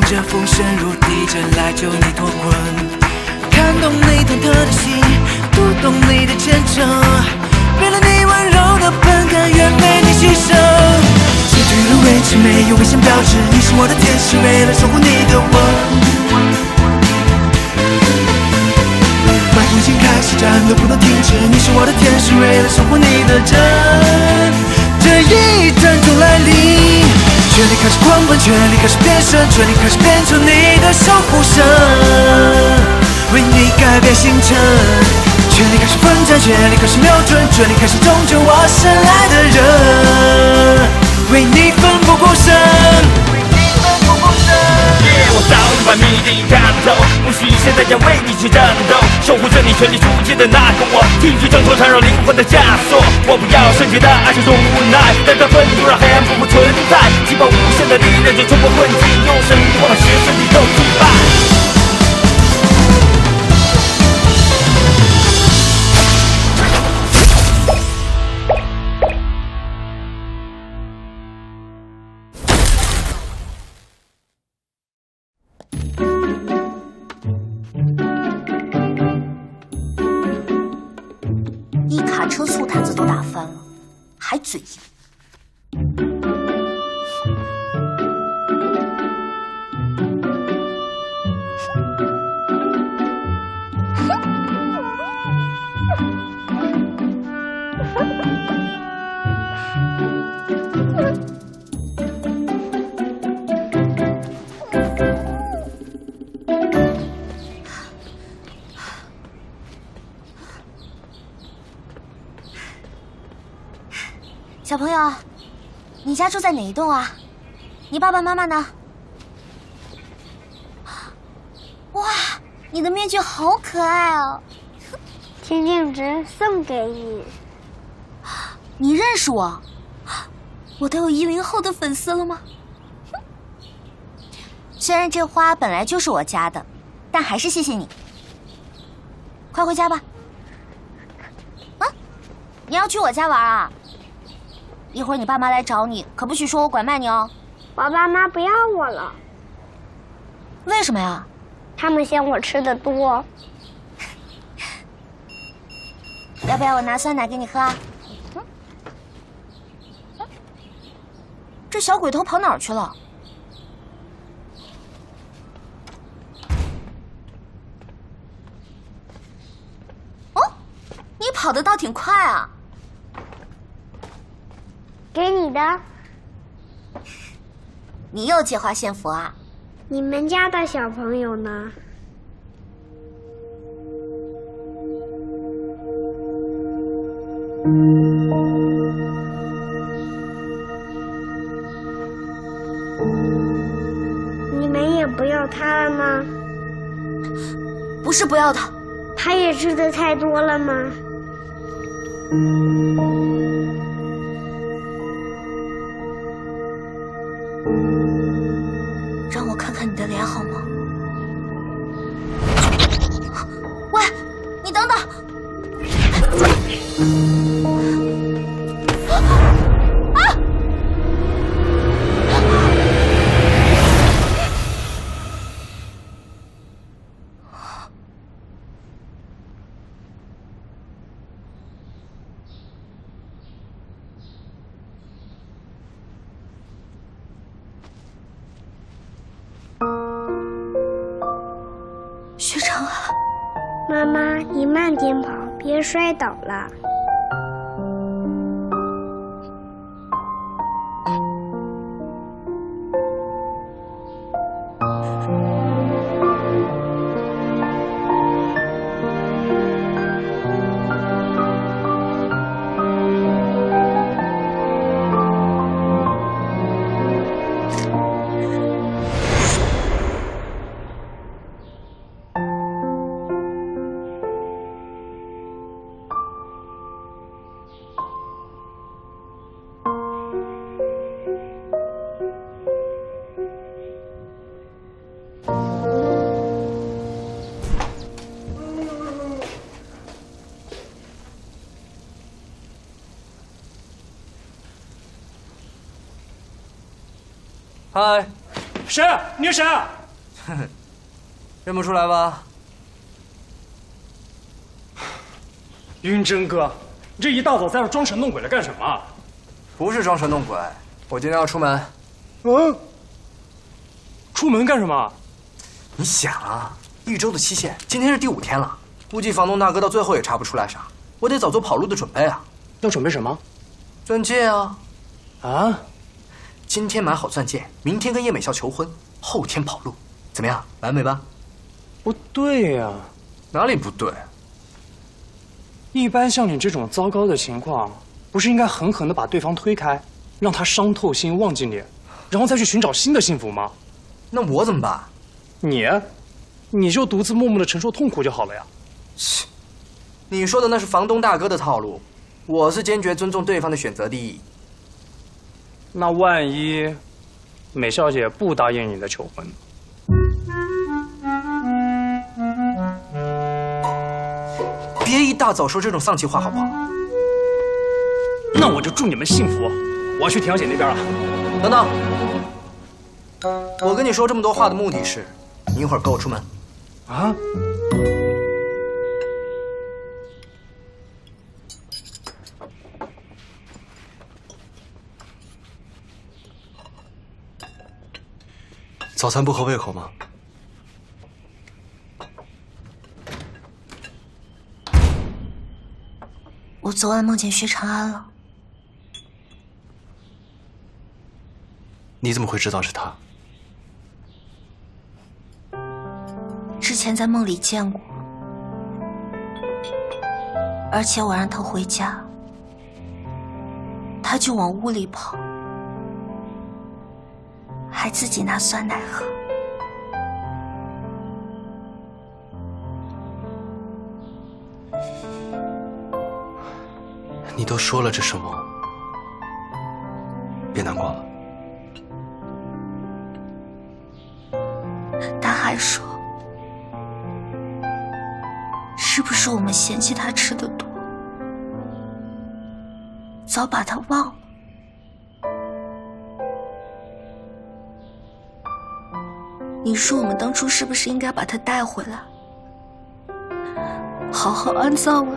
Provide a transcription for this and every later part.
着风声如地震来救你脱困，看懂你忐忑的心，读懂你的虔诚，为了你温柔的本甘愿为你牺牲。击退了危机，没有危险标志，你是我的天使，为了守护你的吻。麦克已经开始战斗，不能停止，你是我的天使，为了守护你的真。这一战就来临，权力开始狂奔，权力开始变身，权力开始变成你的守护神，为你改变星辰。权力开始奋战，权力开始瞄准，权力开始拯救我深爱的人，为你奋不顾身。我早已把谜底看透，不需现在要为你去战斗，守护着你全力出击的那个我，替去挣脱缠绕灵魂的枷锁。我不要圣洁的爱是种无奈，带着愤怒让黑暗不复存在，击爆无限的力量就冲破困境，用神力把学生你都击败。一卡车速摊子都打翻了，还嘴硬。小朋友，你家住在哪一栋啊？你爸爸妈妈呢？哇，你的面具好可爱哦！田径值送给你。你认识我？我都有10后的粉丝了吗？虽然这花本来就是我家的，但还是谢谢你。快回家吧。啊，你要去我家玩啊？一会儿你爸妈来找你，可不许说我拐卖你哦。我爸妈不要我了。为什么呀？他们嫌我吃的多。要不要我拿酸奶给你喝啊？这小鬼头跑哪儿去了？哦，你跑得倒挺快啊！给你的。你又借花献佛啊？你们家的小朋友呢？你们也不要他了吗？不是不要他，他也吃的太多了吗？让我看看你的脸好吗？喂，你等等！啊！学长啊，妈妈，你慢点跑，别摔倒了。嗨，谁？你是谁？认不出来吧？云真哥，你这一大早在这装神弄鬼的干什么？不是装神弄鬼，我今天要出门。出门干什么？你想啊，一周的期限，今天是第5天了，估计房东大哥到最后也查不出来啥，我得早做跑路的准备啊。要准备什么？钻戒啊！啊？今天买好钻戒，明天跟叶美笑求婚，后天跑路，怎么样？完美吧？不对呀，哪里不对？一般像你这种糟糕的情况，不是应该狠狠地把对方推开，让他伤透心、忘记你，然后再去寻找新的幸福吗？那我怎么办？你就独自默默地承受痛苦就好了呀。切，你说的那是房东大哥的套路，我是坚决尊重对方的选择的。那万一美笑姐不答应你的求婚呢？别一大早说这种丧气话好不好？那我就祝你们幸福。我要去田小姐那边了。等等，我跟你说这么多话的目的是，你一会儿跟我出门。啊？早餐不合胃口吗？我昨晚梦见薛长安了。你怎么会知道是他？之前在梦里见过，而且我让他回家，他就往屋里跑，还自己拿酸奶喝。你都说了这是梦，别难过了。他还说，是不是我们嫌弃他吃的多，早把他忘了？你说我们当初是不是应该把他带回来，好好安葬了？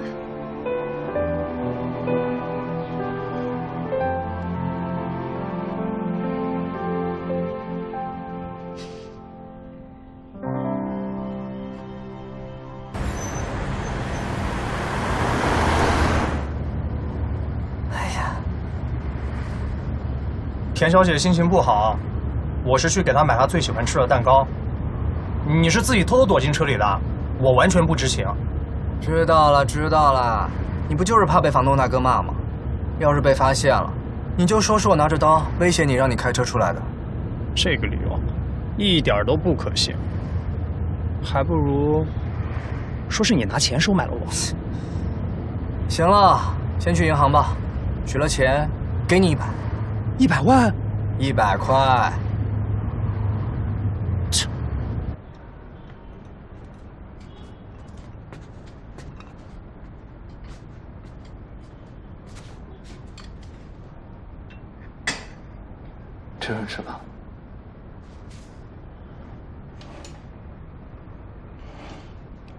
田小姐心情不好，我是去给她买她最喜欢吃的蛋糕。你是自己偷偷躲进车里的，我完全不知情。知道了，知道了，你不就是怕被房东大哥骂吗？要是被发现了，你就说是我拿着刀威胁你，让你开车出来的。这个理由一点都不可信，还不如说是你拿钱收买了我。行了，先去银行吧，取了钱给你100 万，100块。这样吃吧。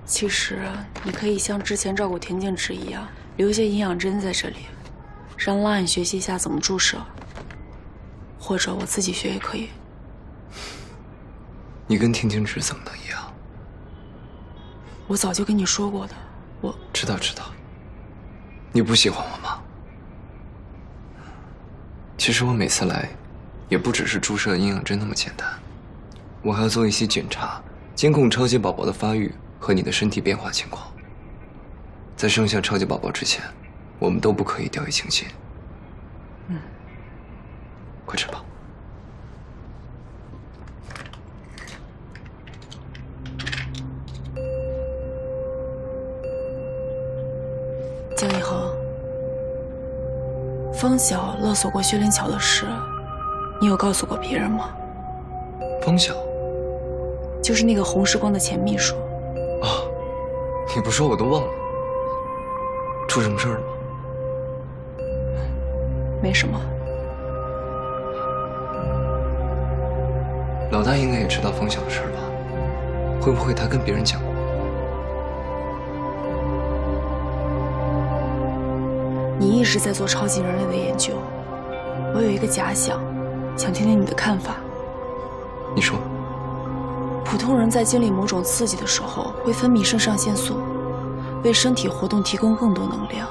其实你可以像之前照顾田静池一样，留一些营养针在这里，让拉眼学习一下怎么注射，或者我自己学也可以。你跟田静池怎么能一样？我早就跟你说过的，我知道。你不喜欢我吗？其实我每次来，也不只是注射营养针那么简单，我还要做一些检查，监控超级宝宝的发育和你的身体变化情况。在生下超级宝宝之前，我们都不可以掉以轻心。快吃吧。江以恒，方晓勒索过薛灵巧的事，你有告诉过别人吗？方晓，就是那个红时光的前秘书。哦，你不说我都忘了。出什么事儿了吗？没什么。老大应该也知道方晓的事吧？会不会他跟别人讲过？你一直在做超级人类的研究，我有一个假想，想听听你的看法。你说。普通人在经历某种刺激的时候，会分泌肾上腺素，为身体活动提供更多能量，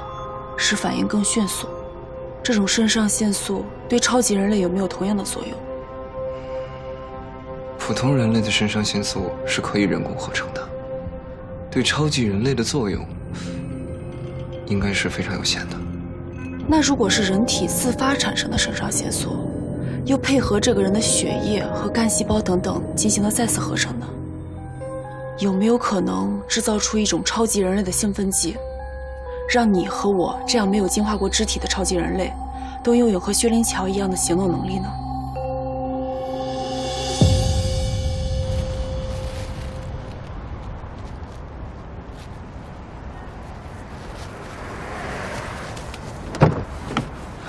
使反应更迅速。这种肾上腺素对超级人类有没有同样的作用？普通人类的肾上腺素是可以人工合成的，对超级人类的作用应该是非常有限的。那如果是人体自发产生的肾上腺素，又配合这个人的血液和干细胞等等进行了再次合成呢？有没有可能制造出一种超级人类的兴奋剂，让你和我这样没有进化过肢体的超级人类，都拥有和薛灵桥一样的行动能力呢？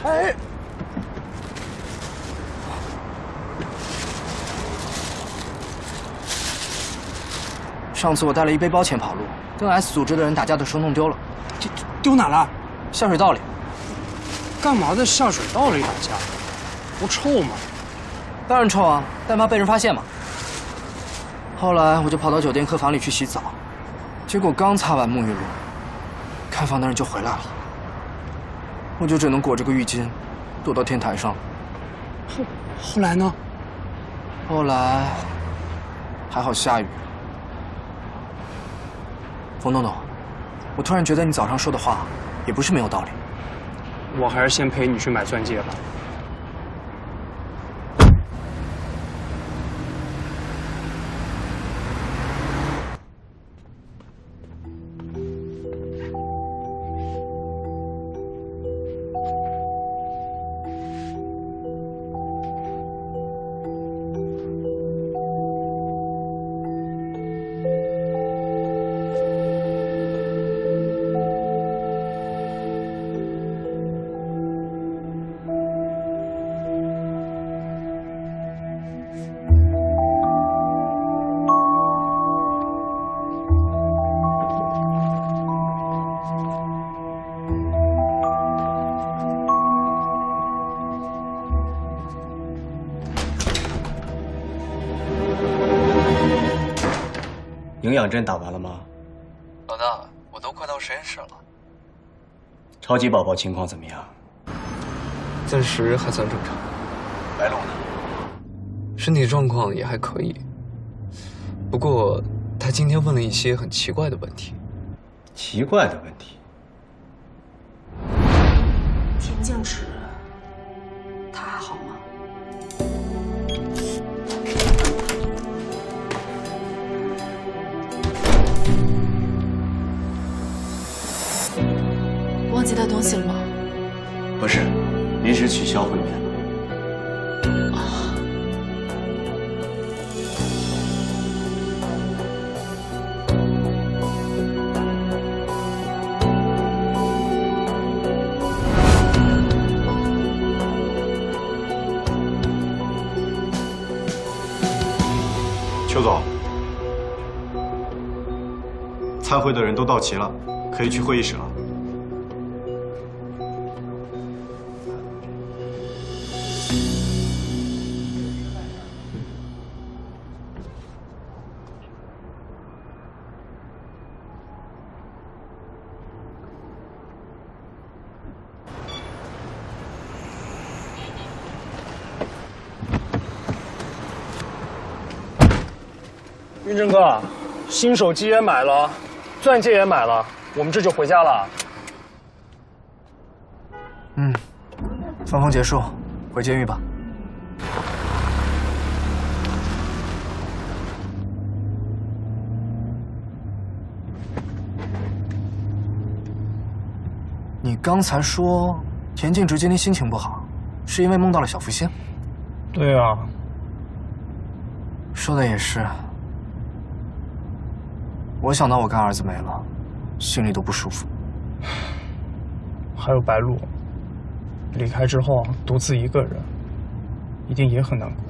哎！上次我带了一背包钱跑路，跟 S 组织的人打架的时候弄丢了。丢哪了？下水道里。干嘛在下水道里打架？不臭吗？当然臭啊，但怕被人发现嘛。后来我就跑到酒店客房里去洗澡，结果刚擦完沐浴露，看房的人就回来了，我就只能裹着个浴巾，躲到天台上。后来呢？后来还好下雨。冯东东，我突然觉得你早上说的话也不是没有道理。我还是先陪你去买钻戒吧。营养针打完了吗？老大，我都快到实验室了。超级宝宝情况怎么样？暂时还算正常。白鹿呢？身体状况也还可以，不过他今天问了一些很奇怪的问题。奇怪的问题？田径池，他还好吗？忘记带东西了吗？不是，临时取消会面了。邱总，参会的人都到齐了，可以去会议室了。云正哥，新手机也买了，钻戒也买了，我们这就回家了。放风结束，回监狱吧。你刚才说田径直今天心情不好，是因为梦到了小福星？对啊，说的也是。我想到我干儿子没了，心里都不舒服。还有白鹿，离开之后独自一个人，一定也很难过。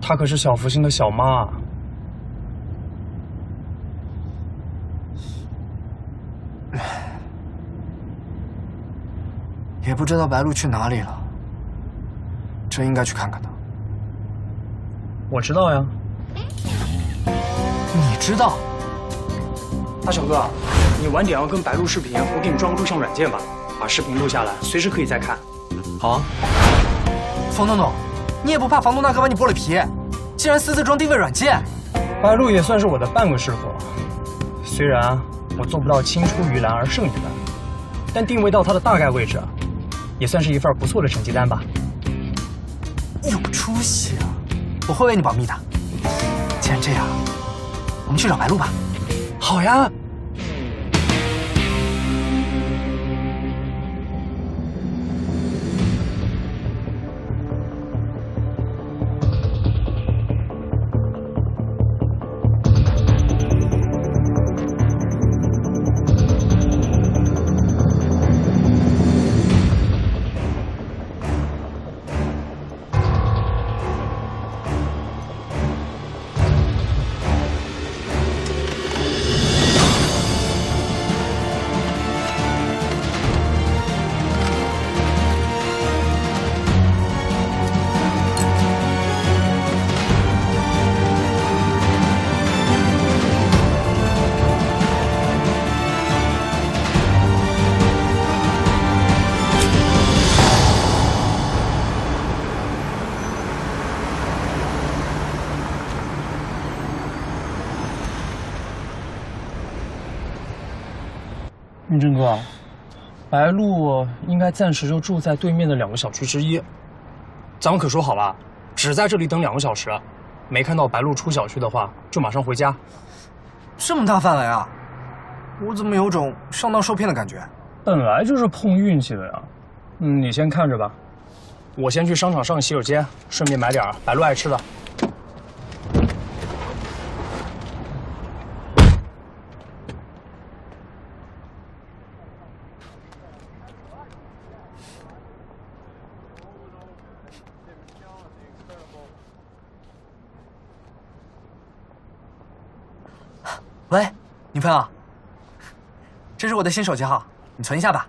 她可是小福星的小妈，不知道白鹿去哪里了，真应该去看看她。我知道呀。你知道？大小哥，你晚点要跟白鹿视频，我给你装个录像软件吧，把视频录下来，随时可以再看。好啊。冯总统，你也不怕房东大哥把你剥了皮？竟然私自装定位软件！白鹿也算是我的半个师傅，虽然我做不到青出于蓝而胜于蓝，但定位到他的大概位置，也算是一份不错的成绩单吧。有出息啊！我会为你保密的。既然这样，我们去找白鹿吧。好呀。云真哥，白鹿应该暂时就住在对面的2个小区之一。咱们可说好了，只在这里等2个小时，没看到白鹿出小区的话，就马上回家。这么大范围啊！我怎么有种上当受骗的感觉？本来就是碰运气的呀。你先看着吧，我先去商场上个洗手间，顺便买点白鹿爱吃的。喂，女朋友，这是我的新手机号，你存一下吧。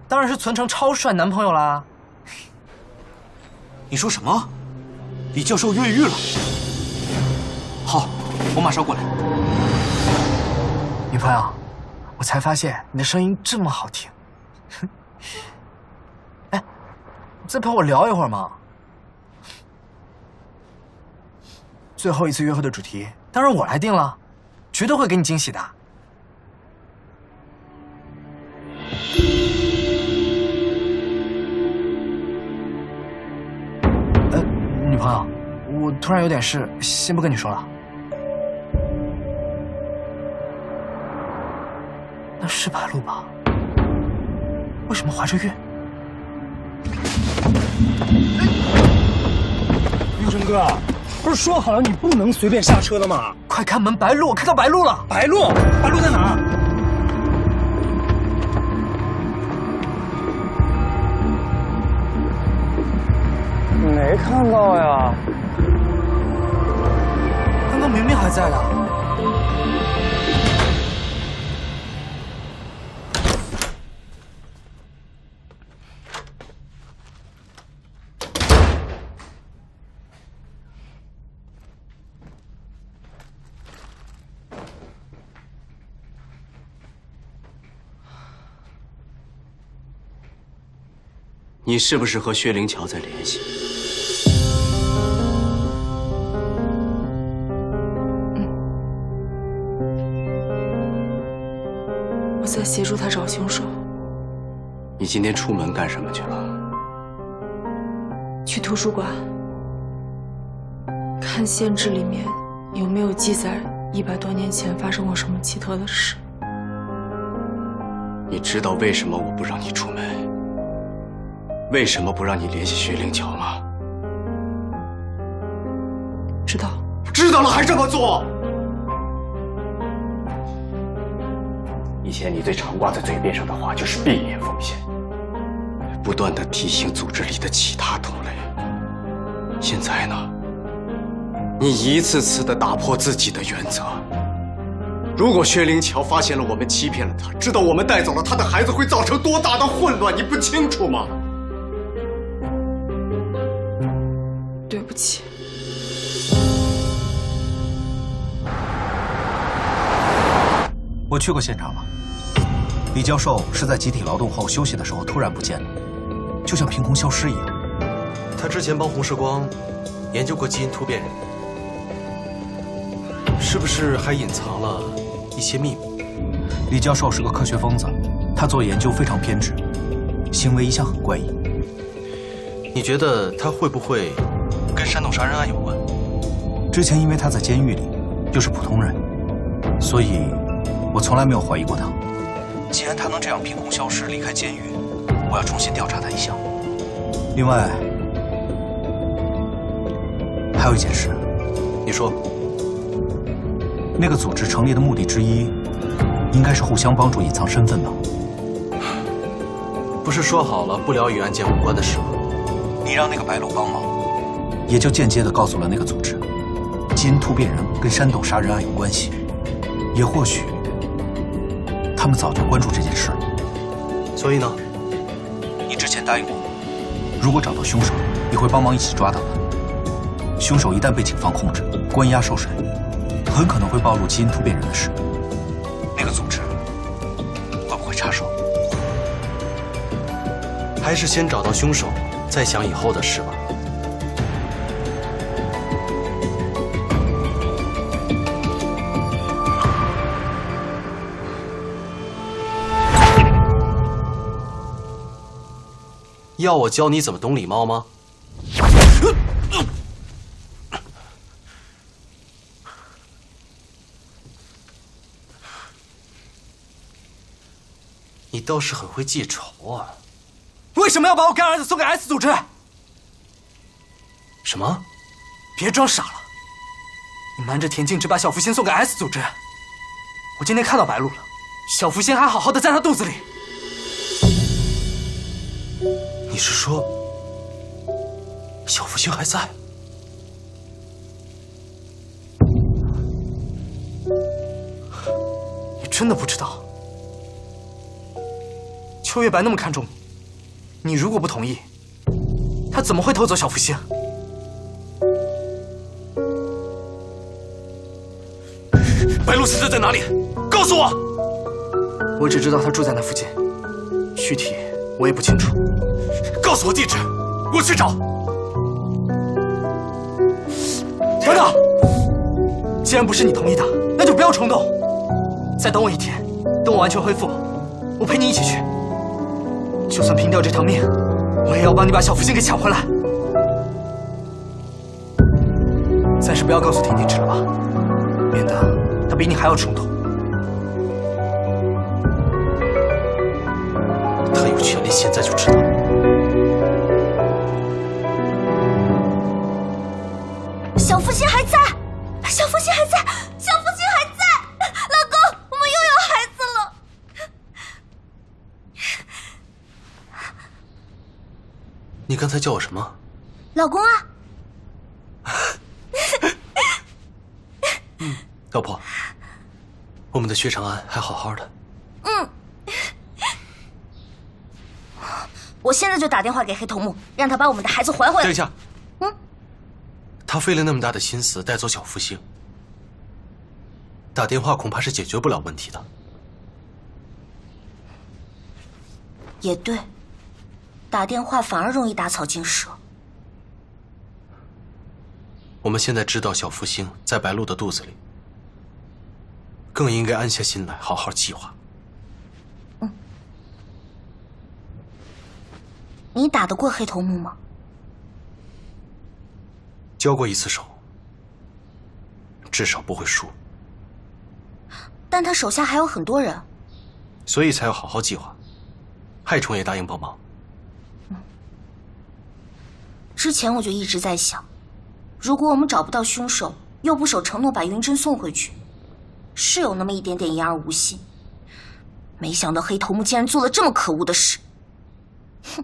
当然是存成超帅男朋友啦。你说什么？李教授越狱了？好，我马上过来。女朋友，我才发现你的声音这么好听。哎，再陪我聊一会儿嘛。最后一次约会的主题当然我来定了，绝对会给你惊喜的。女朋友，我突然有点事，先不跟你说了。那是白鹿吧？为什么怀着孕？云真哥，不是说好了你不能随便下车的吗？快开门，白鹿！我看到白鹿了。白鹿？白鹿在哪儿？没看到呀。刚刚明明还在的。你是不是和薛灵桥在联系？我在协助他找凶手。你今天出门干什么去了？去图书馆看县志里面有没有记载100多年前发生过什么奇特的事。你知道为什么我不让你出门？为什么不让你联系薛灵桥吗？知道。知道了还这么做？以前你最常挂在嘴边上的话就是避免风险，不断地提醒组织里的其他同类。现在呢，你一次次地打破自己的原则，如果薛灵桥发现了我们欺骗了他，知道我们带走了他的孩子，会造成多大的混乱，你不清楚吗？对不起。我去过现场了，李教授是在集体劳动后休息的时候突然不见了，就像凭空消失一样。他之前帮洪世光研究过基因突变人，是不是还隐藏了一些秘密？李教授是个科学疯子，他做研究非常偏执，行为一向很怪异。你觉得他会不会跟山洞杀人案有关？之前因为他在监狱里，又是普通人，所以我从来没有怀疑过他。既然他能这样凭空消失离开监狱，我要重新调查他一下。另外，还有一件事，你说。那个组织成立的目的之一，应该是互相帮助隐藏身份吧？不是说好了不聊与案件无关的事吗？你让那个白鹿帮忙，也就间接地告诉了那个组织，基因突变人跟山斗杀人案有关系，也或许他们早就关注这件事。所以呢？你之前答应过我，如果找到凶手，你会帮忙一起抓他们。凶手一旦被警方控制、关押受审，很可能会暴露基因突变人的事。那个组织会不会插手？还是先找到凶手，再想以后的事吧。要我教你怎么懂礼貌吗？你倒是很会记仇啊！为什么要把我干儿子送给 S 组织？什么？别装傻了！你瞒着田径只把小福星送给 S 组织。我今天看到白鹿了，小福星还好好的在他肚子里。你是说，小福星还在？你真的不知道？邱月白那么看重你，你如果不同意，他怎么会偷走小福星？白鹿现在在哪里？告诉我！我只知道他住在那附近，具体我也不清楚。告诉我地址，我去找。等等，既然不是你同意的，那就不要冲动，再等我一天，等我完全恢复，我陪你一起去。就算拼掉这条命，我也要帮你把小福星给抢回来。暂时不要告诉田径之了吧，免得他比你还要冲动。他有权利现在就知道。小福星还在，小福星还在，小福星还在，老公，我们又有孩子了。你刚才叫我什么？老公啊。老婆，我们的薛长安还好好的。我现在就打电话给黑头目，让他把我们的孩子还回来。等一下。他费了那么大的心思带走小福星，打电话恐怕是解决不了问题的。也对，打电话反而容易打草惊蛇。我们现在知道小福星在白鹿的肚子里，更应该安下心来好好计划。你打得过黑头目吗？交过一次手，至少不会输。但他手下还有很多人，所以才要好好计划。害虫也答应帮忙。之前我就一直在想，如果我们找不到凶手，又不守承诺把云珍送回去，是有那么一点点言而无信。没想到黑头目竟然做了这么可恶的事。哼！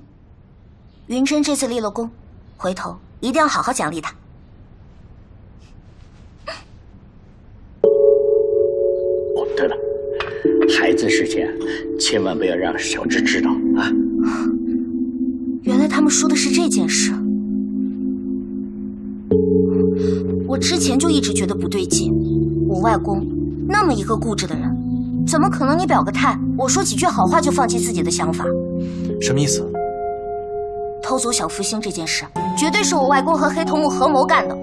云珍这次立了功，回头一定要好好奖励他。孩子事情千万不要让小芝知道啊！原来他们说的是这件事。我之前就一直觉得不对劲，我外公那么一个固执的人，怎么可能你表个态，我说几句好话就放弃自己的想法？什么意思？偷走小福星这件事，绝对是我外公和黑头目合谋干的。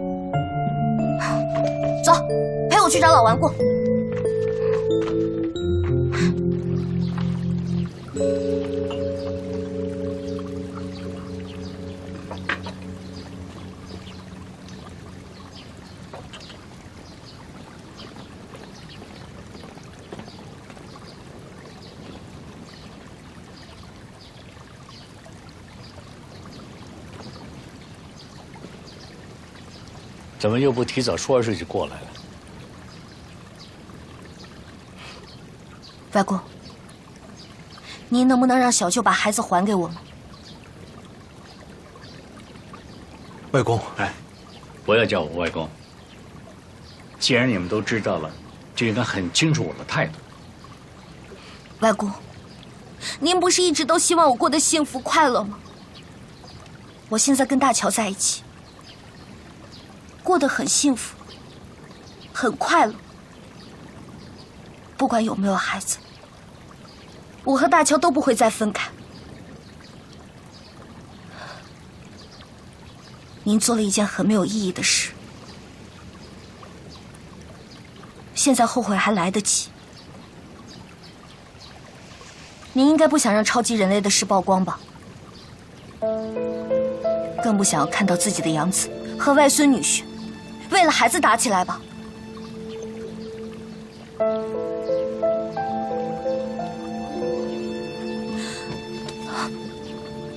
走，陪我去找老顽固。怎么又不提早说2声就过来了？外公，您能不能让小舅把孩子还给我们？外公，哎，不要叫我外公。既然你们都知道了，就应该很清楚我的态度。外公，您不是一直都希望我过得幸福快乐吗？我现在跟大乔在一起，过得很幸福，很快乐。不管有没有孩子，我和大乔都不会再分开。您做了一件很没有意义的事，现在后悔还来得及。您应该不想让超级人类的事曝光吧？更不想要看到自己的养子和外孙女婿为了孩子打起来吧？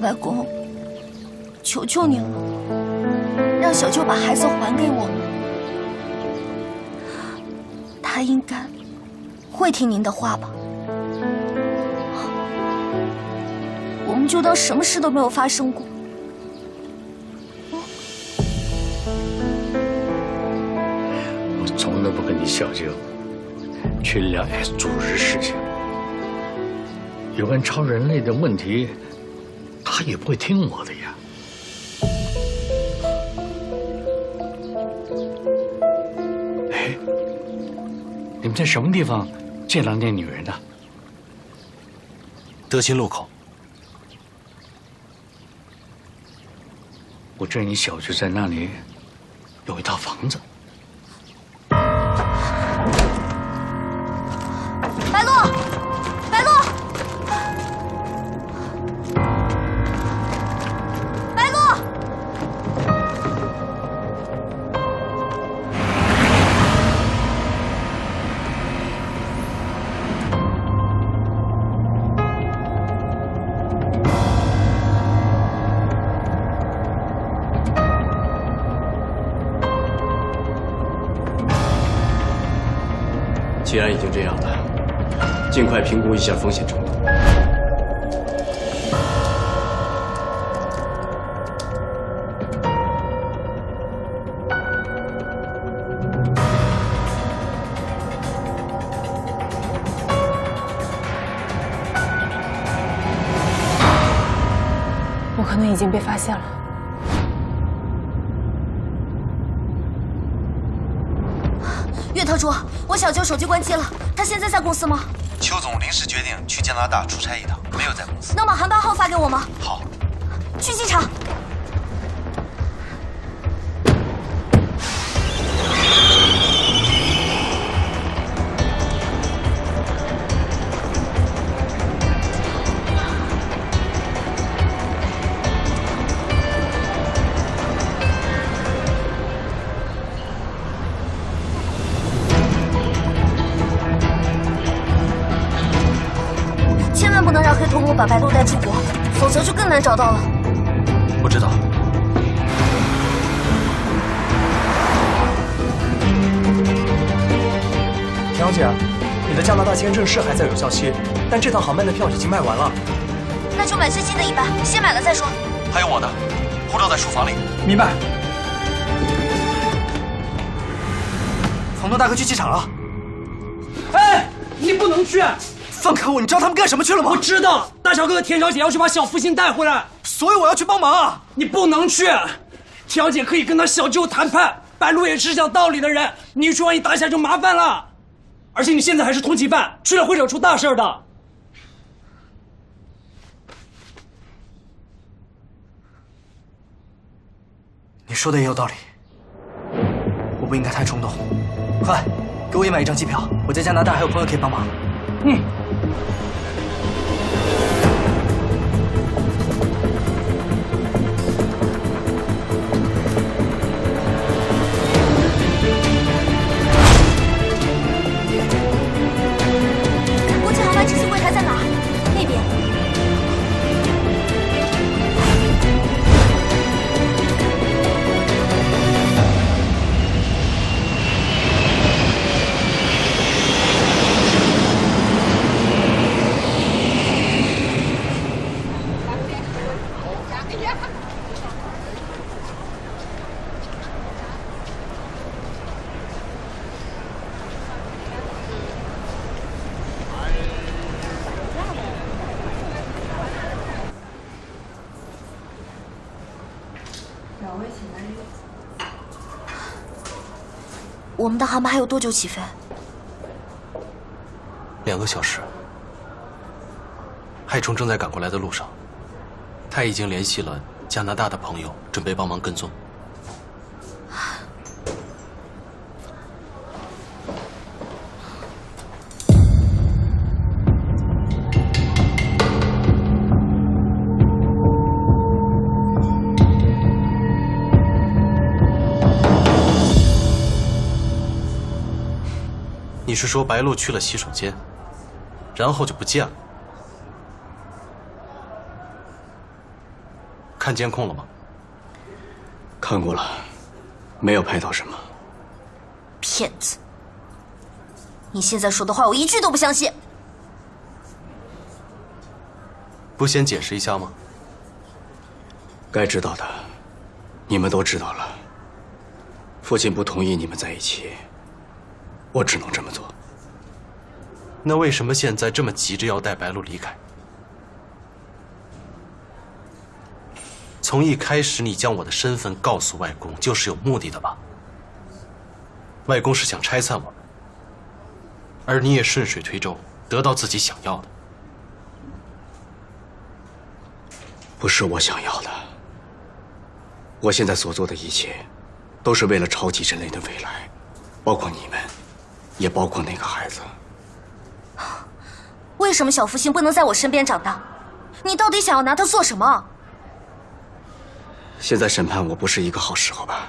外公，求求您了，让小舅把孩子还给我们。他应该会听您的话吧？我们就当什么事都没有发生过。我从来不跟你小舅去了解组织事情，有关超人类的问题，他也不会听我的呀。哎，你们在什么地方见到那女人呢？德清路口。我知道你小舅在那里有一套房子。白鹿，白鹿，白鹿！既然已经这样了，尽快评估一下风险程度。我可能已经被发现了。岳特助，我小舅手机关机了，他现在在公司吗？邱总临时决定去加拿大出差一趟，没有在公司。能把航班号发给我吗？好。去机场。千万不能让黑头目把白鹿带出国，否则就更难找到了。我知道。杨姐，你的加拿大签证是还在有效期，但这趟航班的票已经卖完了。那就买最近的一班，先买了再说。还有我的，护照在书房里。明白。房东大哥去机场了。哎，你不能去！放开我！你知道他们干什么去了吗？我知道，大小哥哥田小姐要去把小福星带回来，所以我要去帮忙啊！你不能去，田小姐可以跟她小舅谈判，白鹿也是讲道理的人，你去万一打起来就麻烦了。而且你现在还是通缉犯，去了会惹出大事的。你说的也有道理，我不应该太冲动。快，给我也买一张机票，我在加拿大还有朋友可以帮忙。嗯。国际航班执行柜台在哪儿？那边。我们的航班还有多久起飞？2个小时。海冲正在赶过来的路上，他已经联系了加拿大的朋友，准备帮忙跟踪。你是说白鹿去了洗手间，然后就不见了？看监控了吗？看过了，没有拍到什么。骗子！你现在说的话，我一句都不相信。不先解释一下吗？该知道的，你们都知道了。父亲不同意你们在一起，我只能这么做。那为什么现在这么急着要带白鹿离开？从一开始你将我的身份告诉外公，就是有目的的吧？外公是想拆散我们，而你也顺水推舟，得到自己想要的。不是我想要的。我现在所做的一切，都是为了超级人类的未来，包括你们，也包括那个孩子。为什么小福星不能在我身边长大？你到底想要拿他做什么？现在审判我不是一个好时候吧？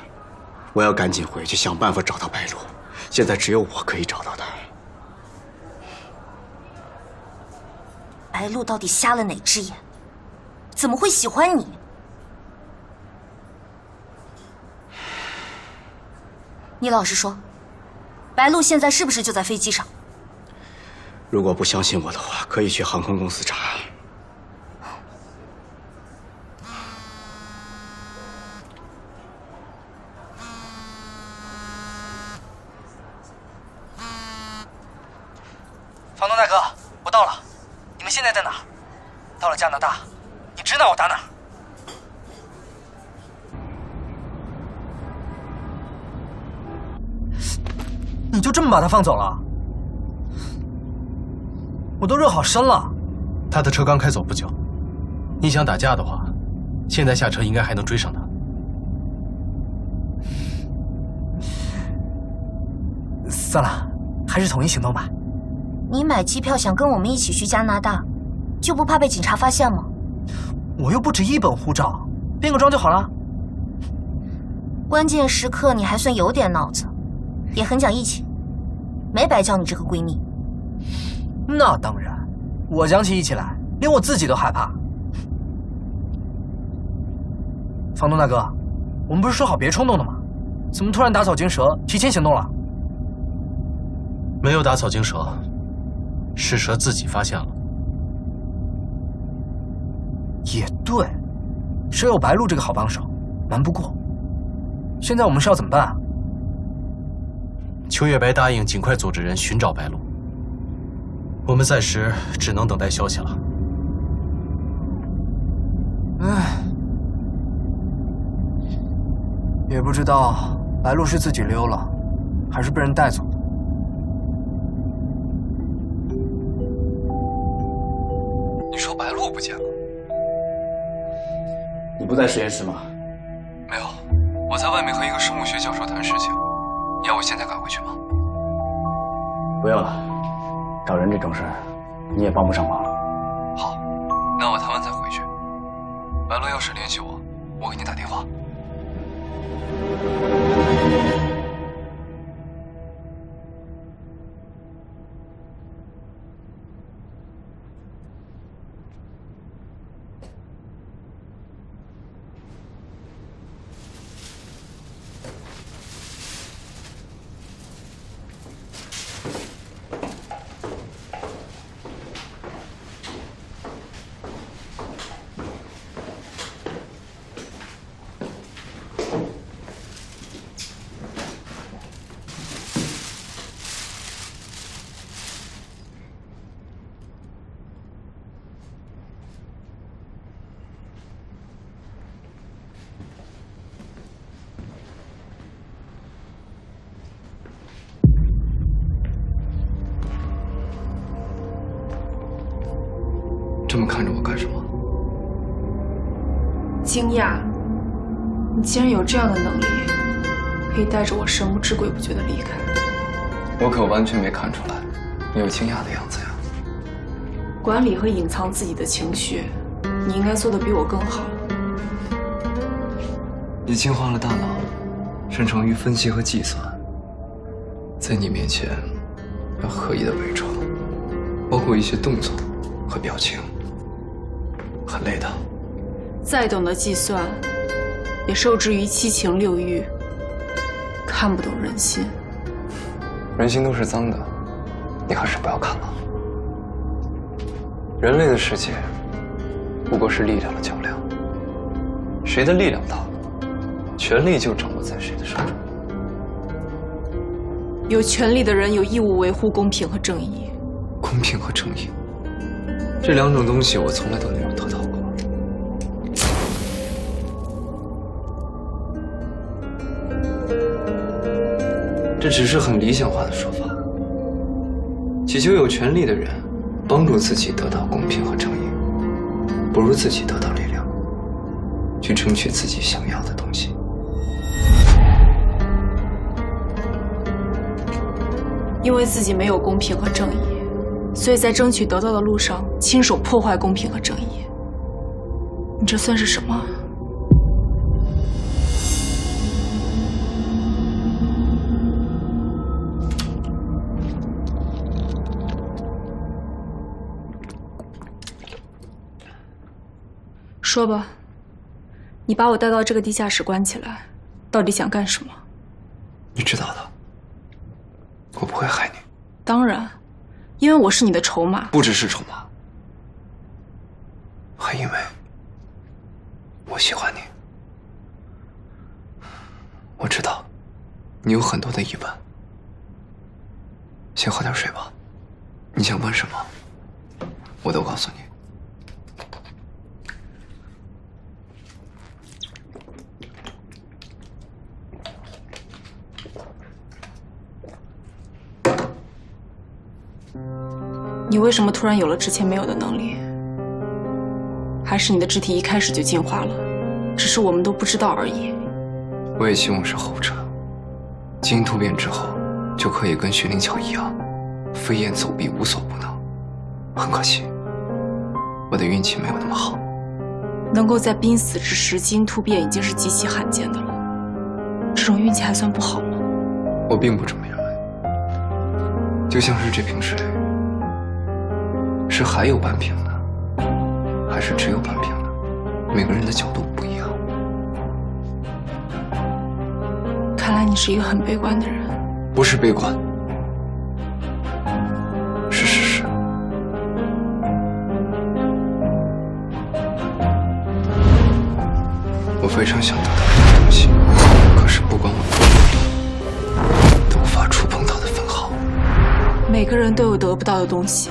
我要赶紧回去想办法找到白鹿。现在只有我可以找到他。白鹿到底瞎了哪只眼？怎么会喜欢你？你老实说，白鹿现在是不是就在飞机上？如果不相信我的话，可以去航空公司查。房东大哥，我到了，你们现在在哪儿？到了加拿大，你指哪我打哪。你就这么把他放走了？我都热好身了。他的车刚开走不久，你想打架的话，现在下车应该还能追上他。算了，还是统一行动吧。你买机票想跟我们一起去加拿大，就不怕被警察发现吗？我又不止一本护照，变个装就好了。关键时刻你还算有点脑子，也很讲义气，没白叫你这个闺蜜。那当然，我讲起义气来，连我自己都害怕。房东大哥，我们不是说好别冲动的吗？怎么突然打草惊蛇，提前行动了？没有打草惊蛇，是蛇自己发现了。也对，蛇有白鹿这个好帮手，瞒不过。现在我们是要怎么办啊？邱月白答应尽快组织人寻找白鹿。我们暂时只能等待消息了。唉，也不知道白鹿是自己溜了，还是被人带走的。你说白鹿不见了？你不在实验室吗？没有，我在外面和一个生物学教授谈事情。你要我现在赶回去吗？不用了，找人这种事儿，你也帮不上忙。好，那我谈完再回去。白鹿要是联系我，我给你打电话。这么看着我干什么？惊讶，你竟然有这样的能力，可以带着我神不知鬼不觉的离开。我可完全没看出来你有惊讶的样子呀。管理和隐藏自己的情绪，你应该做得比我更好。你进化了大脑，擅长于分析和计算，在你面前要刻意的伪装，包括一些动作和表情，很累的。再懂得计算，也受制于七情六欲，看不懂人心。人心都是脏的，你还是不要看了。人类的世界不过是力量的较量，谁的力量大，权力就掌握在谁的手中。有权力的人有义务维护公平和正义。公平和正义，这两种东西我从来都没有得到过。这只是很理想化的说法，祈求有权力的人帮助自己得到公平和正义，不如自己得到力量，去争取自己想要的东西。因为自己没有公平和正义，所以在争取得到的路上亲手破坏公平和正义。你这算是什么？说吧，你把我带到这个地下室关起来，到底想干什么？你知道的，我不会害你。当然，因为我是你的筹码。不只是筹码，还因为我喜欢你。我知道你有很多的疑问，先喝点水吧。你想问什么，我都告诉你。你为什么突然有了之前没有的能力？还是你的肢体一开始就进化了，只是我们都不知道而已？我也希望是后者。基因突变之后，就可以跟徐灵巧一样，飞檐走壁，无所不能。很可惜，我的运气没有那么好。能够在濒死之时基因突变已经是极其罕见的了，这种运气还算不好吗？我并不这么认为。就像是这瓶水，是还有半瓶的，还是只有半瓶的？每个人的角度不一样。看来你是一个很悲观的人。不是悲观，是事实。我非常想得到一个东西，可是不管我多努力，都无法触碰到的分毫。每个人都有得不到的东西，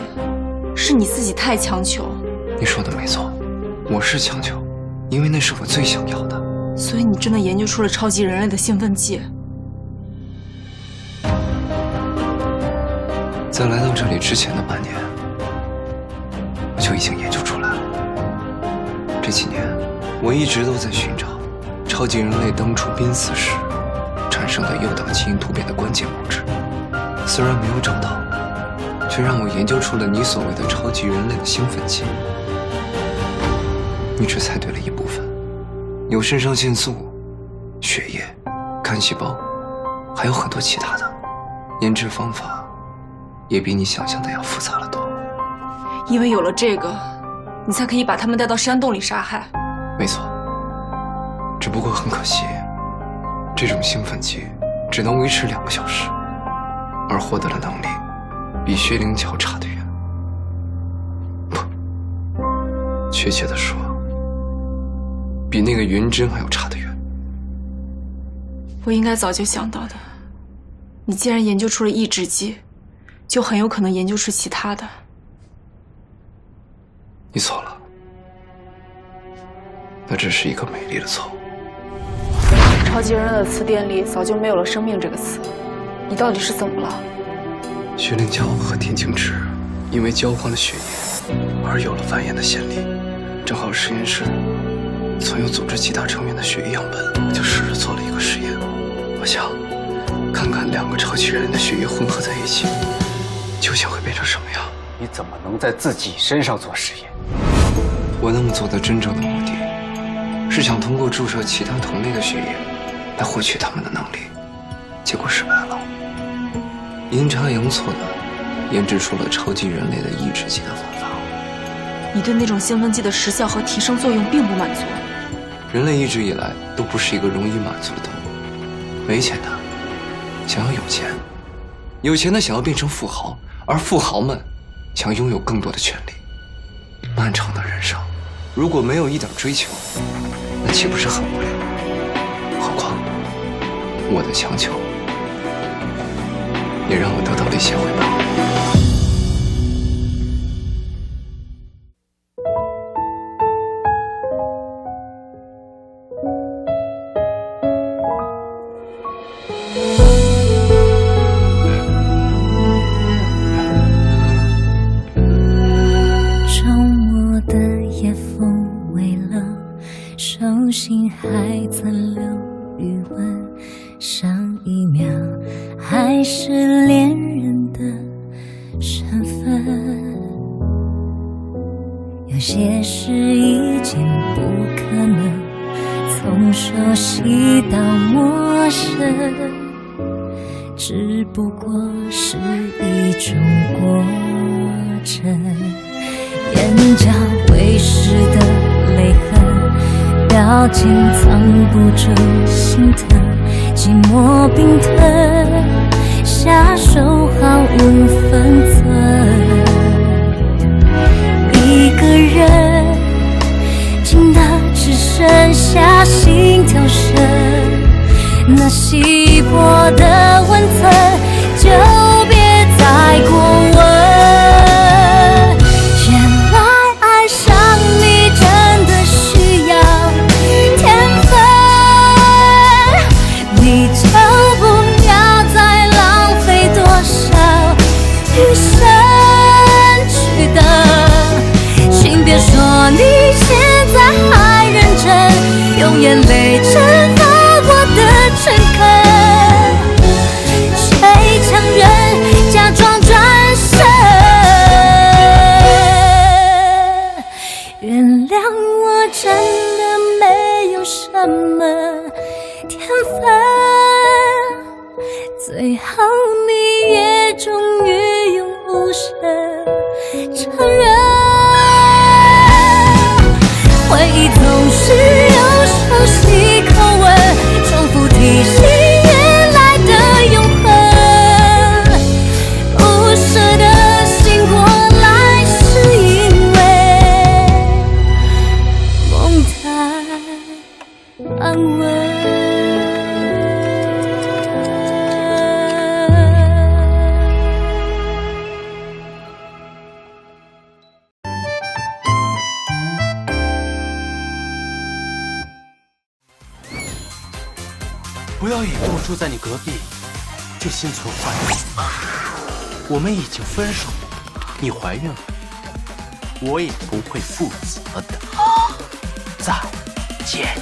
是你自己太强求。你说的没错，我是强求，因为那是我最想要的。所以你真的研究出了超级人类的兴奋剂？在来到这里之前的半年，我就已经研究出来了。这几年，我一直都在寻找超级人类当初濒死时产生的诱导基因突变的关键物质。虽然没有找到，却让我研究出了你所谓的超级人类的兴奋剂。你只猜对了一部分，有肾上腺素、血液、干细胞，还有很多其他的。研制方法也比你想象的要复杂了多。因为有了这个，你才可以把他们带到山洞里杀害。没错，只不过很可惜，这种兴奋剂只能维持2个小时，而获得的能力比薛灵桥差得远。不，确切的说，比那个云针还要差得远。我应该早就想到的。你既然研究出了抑制剂，就很有可能研究出其他的。你错了，那只是一个美丽的错误。超级人类的词典里早就没有了生命这个词，你到底是怎么了？薛灵桥和田径之因为交换了血液而有了繁衍的先例，正好实验室存有组织其他成员的血液样本，我就试着做了一个实验。我想看看2个超级人类的血液混合在一起，究竟会变成什么样。你怎么能在自己身上做实验？我那么做的真正的目的，是想通过注射其他同类的血液来获取他们的能力，结果失败了。阴差阳错的研制出了超级人类的抑制剂的方法。你对那种兴奋剂的时效和提升作用并不满足。人类一直以来都不是一个容易满足的动物，没钱的想要有钱，有钱的想要变成富豪，而富豪们想拥有更多的权利。漫长的人生，如果没有一点追求，那岂不是很无聊？何况我的强求也让我得到了一些回报。心还曾留余温，上一秒还是恋人的身份。有些事已经不可能从熟悉到陌生，只不过是一种过程。眼角微湿的泪痕，表情藏不住心疼，寂寞冰吞，下手毫无分寸。一个人静得只剩下心跳声，那稀薄的温存就别再过问。眼泪蒸发我的诚恳，谁强忍假装转身？原谅我真的没有什么天分，最后你也终于用无声承认，回忆总是熟悉口吻，重复提醒原来的永恒。不舍得醒过来，是因为梦太安稳。住在你隔壁，就心存怀疑。我们已经分手，你怀孕了，我也不会负责的。再见。